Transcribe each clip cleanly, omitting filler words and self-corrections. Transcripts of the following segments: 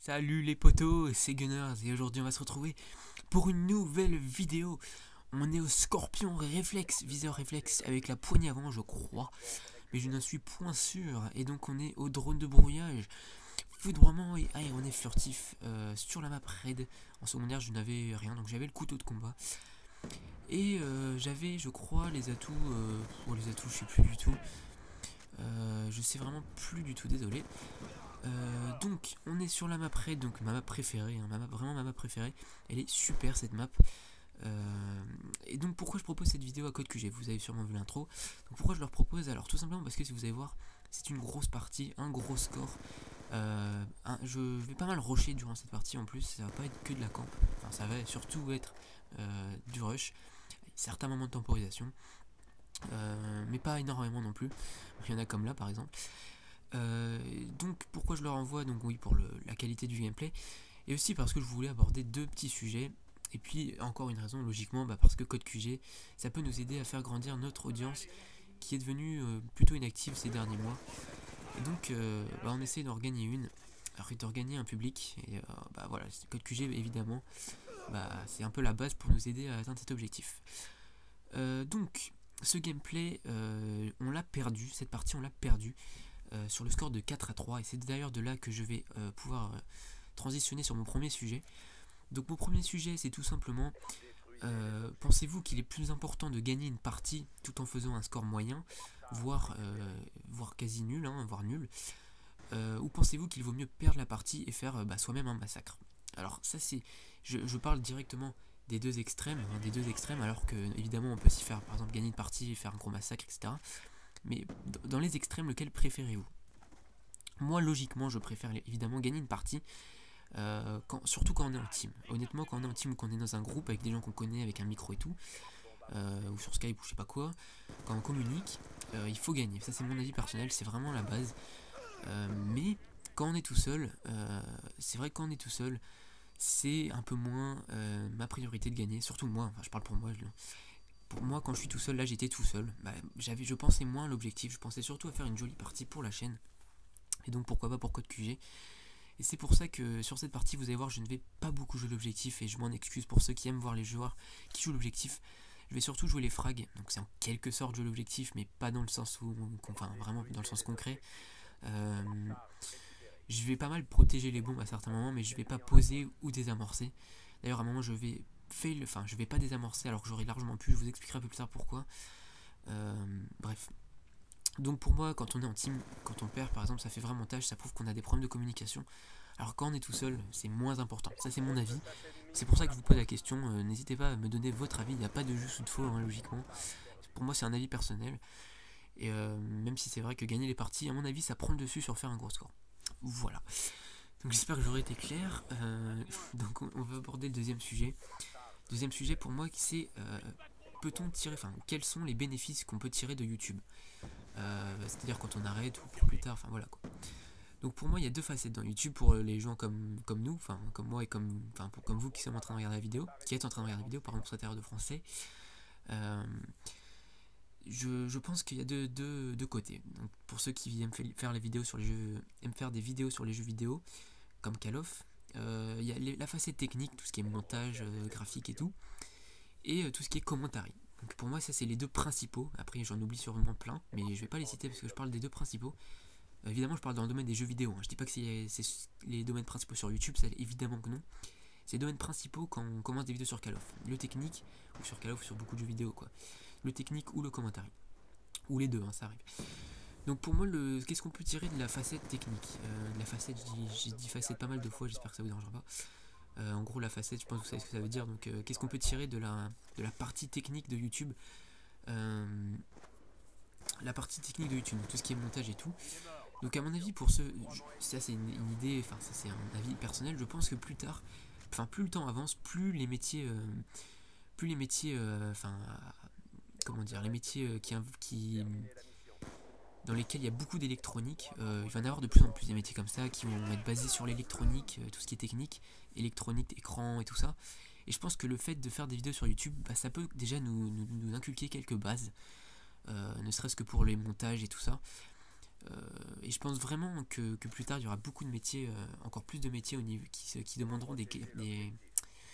Salut les potos, c'est Gunners et aujourd'hui on va se retrouver pour une nouvelle vidéo. On est au Scorpion réflexe, viseur réflexe avec la poignée avant je crois, mais je n'en suis point sûr. Et donc on est au drone de brouillage, foudroiement et on est furtif sur la map raid. En secondaire je n'avais rien, donc j'avais le couteau de combat. Et j'avais je crois les atouts, les atouts je sais plus du tout. Je sais vraiment plus du tout, désolé. Donc on est sur la map raid, donc ma map préférée, hein, vraiment ma map préférée. Elle est super cette map. Et donc pourquoi je propose cette vidéo à Code QG? Vous avez sûrement vu l'intro. Donc pourquoi je leur propose? Alors tout simplement parce que si vous allez voir, c'est une grosse partie, un gros score. Je vais pas mal rusher durant cette partie en plus, ça va pas être que de la camp. Enfin ça va surtout être du rush, certains moments de temporisation. Mais pas énormément non plus. Il y en a comme là par exemple. Donc pourquoi je leur envoie? Donc oui, pour la qualité du gameplay, et aussi parce que je voulais aborder deux petits sujets. Et puis encore une raison, logiquement, parce que Code QG, ça peut nous aider à faire grandir notre audience qui est devenue plutôt inactive ces derniers mois. Et donc on essaie d'en gagner d'en gagner un public. Et voilà, Code QG évidemment, c'est un peu la base pour nous aider à atteindre cet objectif. Donc ce gameplay, on l'a perdu, cette partie on l'a perdu. Sur le score de 4-3, et c'est d'ailleurs de là que je vais pouvoir transitionner sur mon premier sujet. Donc mon premier sujet, c'est tout simplement, pensez-vous qu'il est plus important de gagner une partie tout en faisant un score moyen, voire quasi nul, voire nul, ou pensez-vous qu'il vaut mieux perdre la partie et faire soi-même un massacre? Alors ça c'est, je parle directement des deux extrêmes, alors que évidemment on peut s'y faire par exemple gagner une partie et faire un gros massacre, etc. Mais dans les extrêmes, lequel préférez-vous? Moi, logiquement, je préfère évidemment gagner une partie, surtout quand on est en team. Honnêtement, quand on est en team ou qu'on est dans un groupe avec des gens qu'on connaît, avec un micro et tout, ou sur Skype ou je sais pas quoi, quand on communique, il faut gagner. Ça, c'est mon avis personnel, c'est vraiment la base. Mais quand on est tout seul, c'est vrai que quand on est tout seul, c'est un peu moins ma priorité de gagner, surtout moi, enfin je parle pour moi. Pour moi, quand je suis tout seul, là j'étais tout seul, je pensais moins à l'objectif, je pensais surtout à faire une jolie partie pour la chaîne. Et donc pourquoi pas pour Code QG. Et c'est pour ça que sur cette partie, vous allez voir, je ne vais pas beaucoup jouer l'objectif, et je m'en excuse pour ceux qui aiment voir les joueurs qui jouent l'objectif. Je vais surtout jouer les frags, donc c'est en quelque sorte jouer l'objectif, mais pas dans le sens où, enfin vraiment dans le sens concret. Je vais pas mal protéger les bombes à certains moments, mais je vais pas poser ou désamorcer. D'ailleurs à un moment je vais je vais pas désamorcer alors que j'aurais largement pu, je vous expliquerai un peu plus tard pourquoi. Bref. Donc pour moi, quand on est en team, quand on perd par exemple, ça fait vraiment tâche, ça prouve qu'on a des problèmes de communication. Alors quand on est tout seul, c'est moins important. Ça c'est mon avis. C'est pour ça que je vous pose la question. N'hésitez pas à me donner votre avis. Il n'y a pas de juste ou de faux, logiquement. Pour moi, c'est un avis personnel. Et même si c'est vrai que gagner les parties, à mon avis, ça prend le dessus sur faire un gros score. Voilà. Donc j'espère que j'aurai été clair. Donc on va aborder le deuxième sujet. Deuxième sujet pour moi, c'est peut-on tirer, enfin quels sont les bénéfices qu'on peut tirer de YouTube, c'est-à-dire quand on arrête ou plus tard, enfin voilà quoi. Donc pour moi il y a deux facettes dans YouTube pour les gens comme nous, enfin comme moi et comme vous qui sommes en train de regarder la vidéo, qui êtes en train de regarder la vidéo, par exemple sur terre de français. Je pense qu'il y a deux côtés. Donc pour ceux qui aiment faire les vidéos sur les jeux, aiment faire des vidéos sur les jeux vidéo comme Call of, il y a la facette technique, tout ce qui est montage, graphique et tout, et tout ce qui est commentary. Donc pour moi ça c'est les deux principaux. Après j'en oublie sûrement plein, mais je vais pas les citer parce que je parle des deux principaux. Évidemment je parle dans le domaine des jeux vidéo, Je dis pas que c'est les domaines principaux sur YouTube, ça évidemment que non. C'est les domaines principaux quand on commence des vidéos sur Call of. Le technique, ou sur Call of ou sur beaucoup de jeux vidéo quoi. Le technique ou le commentary. Ou les deux, ça arrive. Donc pour moi, qu'est-ce qu'on peut tirer de la facette technique, de la facette, j'ai dit facette pas mal de fois, j'espère que ça vous dérangera pas. En gros la facette, je pense que vous savez ce que ça veut dire. Donc qu'est-ce qu'on peut tirer de la partie technique de YouTube, la partie technique de YouTube, tout ce qui est montage et tout. Donc à mon avis, pour ça c'est une idée, enfin ça c'est un avis personnel, je pense que plus tard, plus le temps avance, plus les métiers, comment dire, les métiers qui dans lesquels il y a beaucoup d'électronique, il va y en avoir de plus en plus des métiers comme ça qui vont être basés sur l'électronique, tout ce qui est technique, électronique, écran et tout ça. Et je pense que le fait de faire des vidéos sur YouTube, ça peut déjà nous inculquer quelques bases, ne serait-ce que pour les montages et tout ça. Et je pense vraiment que plus tard il y aura beaucoup de métiers, encore plus de métiers au niveau, qui demanderont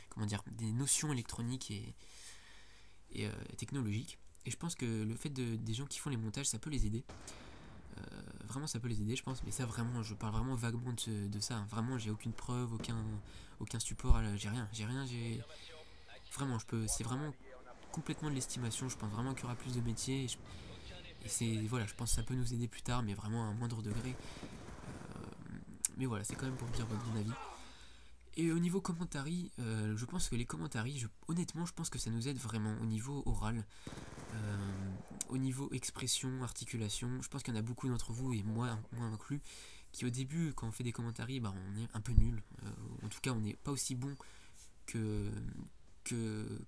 comment dire, des notions électroniques et technologiques. Et je pense que le fait des gens qui font les montages, ça peut les aider. Vraiment, ça peut les aider, je pense. Mais ça, vraiment, je parle vraiment vaguement de ça. Vraiment, j'ai aucune preuve, aucun support. J'ai rien. Vraiment, c'est vraiment complètement de l'estimation. Je pense vraiment qu'il y aura plus de métiers. Et c'est, voilà, je pense que ça peut nous aider plus tard, mais vraiment à un moindre degré. Mais voilà, c'est quand même pour dire mon avis. Et au niveau commentary, je pense que les commentaries, honnêtement, je pense que ça nous aide vraiment au niveau oral, au niveau expression, articulation. Je pense qu'il y en a beaucoup d'entre vous, et moi inclus, qui au début, quand on fait des commentaries, bah, on est un peu nul. En tout cas, on n'est pas aussi bon que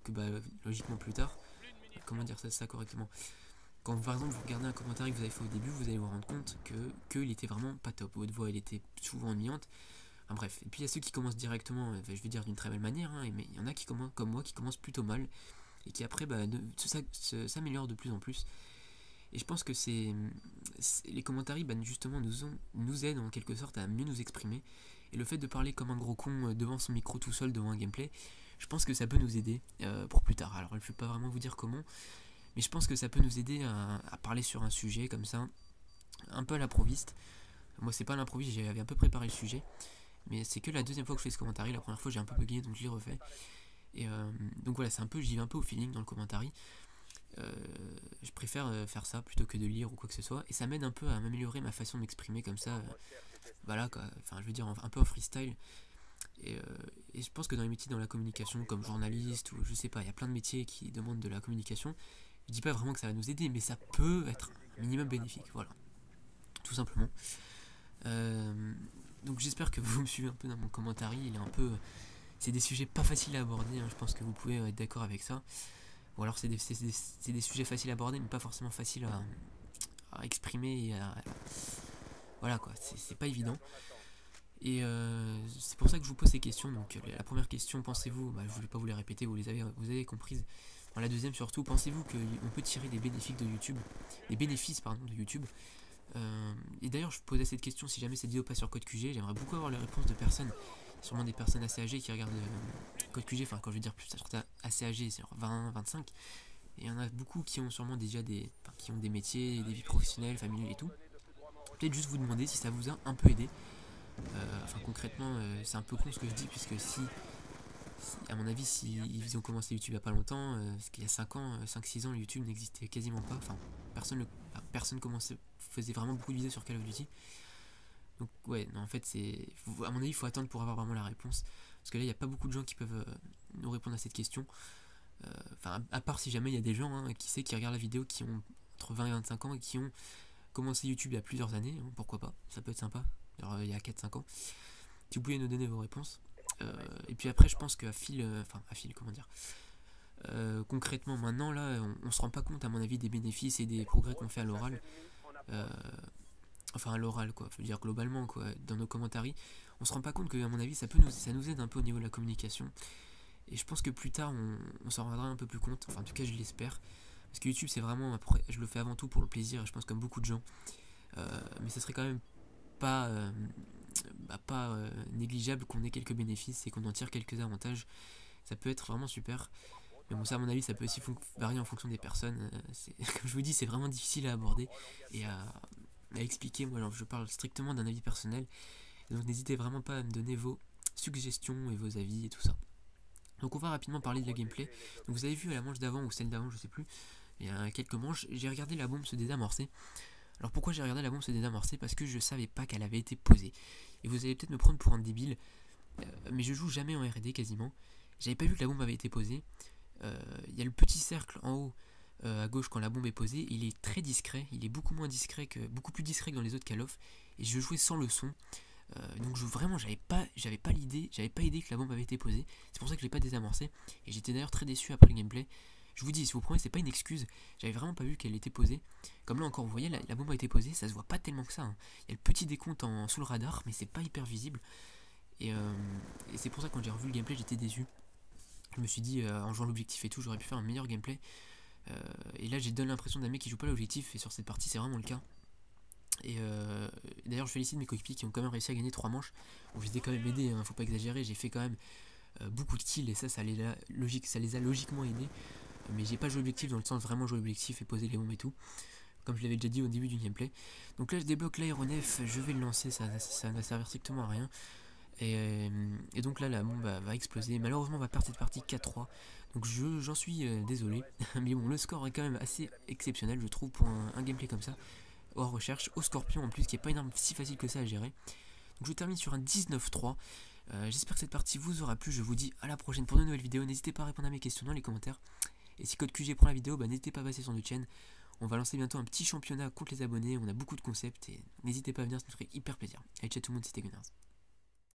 bah, logiquement plus tard. Comment dire ça correctement? Quand par exemple vous regardez un commentaire que vous avez fait au début, vous allez vous rendre compte qu'il était vraiment pas top. Votre voix elle était souvent ennuyante. Enfin, bref. Et puis il y a ceux qui commencent directement, je vais dire d'une très belle manière, hein, mais il y en a qui commencent comme moi qui commencent plutôt mal et qui après s'améliorent de plus en plus. Et je pense que les commentaires bah, justement nous aident en quelque sorte à mieux nous exprimer. Et le fait de parler comme un gros con devant son micro tout seul devant un gameplay, je pense que ça peut nous aider pour plus tard. Alors je ne vais pas vraiment vous dire comment, mais je pense que ça peut nous aider à parler sur un sujet comme ça, un peu à l'improviste. Moi c'est pas à l'improviste, j'avais un peu préparé le sujet, mais c'est que la deuxième fois que je fais ce commentaire. La première fois j'ai un peu bugué donc je l'ai refait. Et donc voilà, j'y vais un peu au feeling dans le commentaire. Je préfère faire ça plutôt que de lire ou quoi que ce soit, et ça m'aide un peu à m'améliorer ma façon d'exprimer comme ça. Voilà quoi, enfin je veux dire un peu en freestyle. Et je pense que dans les métiers dans la communication, comme journaliste ou je sais pas, il y a plein de métiers qui demandent de la communication. Je dis pas vraiment que ça va nous aider, mais ça peut être un minimum bénéfique, voilà, tout simplement. Donc j'espère que vous me suivez un peu dans mon commentaire. Il est un peu, c'est des sujets pas faciles à aborder, hein, je pense que vous pouvez être d'accord avec ça. Ou alors c'est des sujets faciles à aborder, mais pas forcément faciles à exprimer et voilà quoi, c'est pas évident. Et c'est pour ça que je vous pose ces questions. Donc la première question, pensez-vous, bah, je ne vais pas vous les répéter, vous avez comprises. La deuxième surtout, pensez-vous qu'on peut tirer des bénéfices de YouTube, de YouTube. Et d'ailleurs, je posais cette question, si jamais cette vidéo passe sur Code QG, j'aimerais beaucoup avoir les réponses de personnes, sûrement des personnes assez âgées qui regardent Code QG, enfin quand je veux dire plus assez âgées, c'est 20, 25. Et il y en a beaucoup qui ont sûrement déjà qui ont des métiers, des vies professionnelles, familiales et tout. Peut-être juste vous demander si ça vous a un peu aidé. Enfin concrètement, c'est un peu con ce que je dis, puisque à mon avis, si ils ont commencé YouTube il n'y a pas longtemps, parce qu'il y a 5-6 ans, YouTube n'existait quasiment pas. Enfin, personne faisait vraiment beaucoup de vidéos sur Call of Duty. Donc ouais, non, en fait, à mon avis, il faut attendre pour avoir vraiment la réponse. Parce que là, il n'y a pas beaucoup de gens qui peuvent nous répondre à cette question. Enfin, à part si jamais il y a des gens qui regardent la vidéo, qui ont entre 20 et 25 ans et qui ont commencé YouTube il y a plusieurs années, hein, pourquoi pas, ça peut être sympa. Alors, il y a 4-5 ans. Si vous pouvez nous donner vos réponses. Et puis après, je pense qu'à fil, comment dire, concrètement maintenant là, on se rend pas compte à mon avis des bénéfices et des progrès qu'on fait à l'oral. Enfin à l'oral quoi, je veux dire globalement quoi, dans nos commentaires, on se rend pas compte que à mon avis ça nous aide un peu au niveau de la communication. Et je pense que plus tard on s'en rendra un peu plus compte, enfin en tout cas je l'espère. Parce que YouTube c'est vraiment, je le fais avant tout pour le plaisir, et je pense comme beaucoup de gens. Mais ça serait quand même pas négligeable qu'on ait quelques bénéfices et qu'on en tire quelques avantages. Ça peut être vraiment super. Mais bon, ça à mon avis ça peut aussi varier en fonction des personnes. Comme je vous dis, c'est vraiment difficile à aborder et à expliquer. Moi alors, je parle strictement d'un avis personnel, donc n'hésitez vraiment pas à me donner vos suggestions et vos avis et tout ça. Donc on va rapidement parler de la gameplay. Donc vous avez vu à la manche d'avant ou celle d'avant, je sais plus, il y a quelques manches, j'ai regardé la bombe se désamorcer. Alors pourquoi j'ai regardé la bombe se désamorcer? Parce que je savais pas qu'elle avait été posée. Et vous allez peut-être me prendre pour un débile, mais je joue jamais en RD quasiment. J'avais pas vu que la bombe avait été posée. Il y a le petit cercle en haut à gauche quand la bombe est posée. Il est très discret, il est beaucoup plus discret que dans les autres Call of. Et je jouais sans le son. Donc vraiment j'avais pas idée que la bombe avait été posée. C'est pour ça que je l'ai pas désamorcé. Et j'étais d'ailleurs très déçu après le gameplay. Je vous dis, si vous prenez, c'est pas une excuse. J'avais vraiment pas vu qu'elle était posée. Comme là encore, vous voyez, la bombe a été posée, ça se voit pas tellement que ça. Hein. Il y a le petit décompte sous le radar, mais c'est pas hyper visible. Et c'est pour ça que quand j'ai revu le gameplay, j'étais déçu. Je me suis dit, en jouant l'objectif et tout, j'aurais pu faire un meilleur gameplay. Et là, j'ai donné l'impression d'un mec qui joue pas l'objectif, et sur cette partie, c'est vraiment le cas. Et d'ailleurs je félicite mes coéquipiers qui ont quand même réussi à gagner 3 manches. Bon, je les ai quand même aidés, hein, faut pas exagérer, j'ai fait quand même beaucoup de kills et ça les a logiquement aidés. Mais j'ai pas joué objectif dans le sens vraiment jouer objectif et poser les bombes et tout. Comme je l'avais déjà dit au début du gameplay. Donc là je débloque l'aéronef, je vais le lancer, ça va servir strictement à rien. Et donc là la bombe va exploser. Malheureusement on va perdre cette partie 4-3. Donc j'en suis désolé. Mais bon, le score est quand même assez exceptionnel je trouve pour un gameplay comme ça. Hors recherche, au scorpion en plus, qui est pas une arme si facile que ça à gérer. Donc je termine sur un 19-3. J'espère que cette partie vous aura plu. Je vous dis à la prochaine pour de nouvelles vidéos. N'hésitez pas à répondre à mes questions dans les commentaires. Et si code QG prend la vidéo, n'hésitez pas à passer sur notre chaîne. On va lancer bientôt un petit championnat contre les abonnés. On a beaucoup de concepts et n'hésitez pas à venir, ça nous ferait hyper plaisir. Allez, ciao tout le monde, c'était Gunners.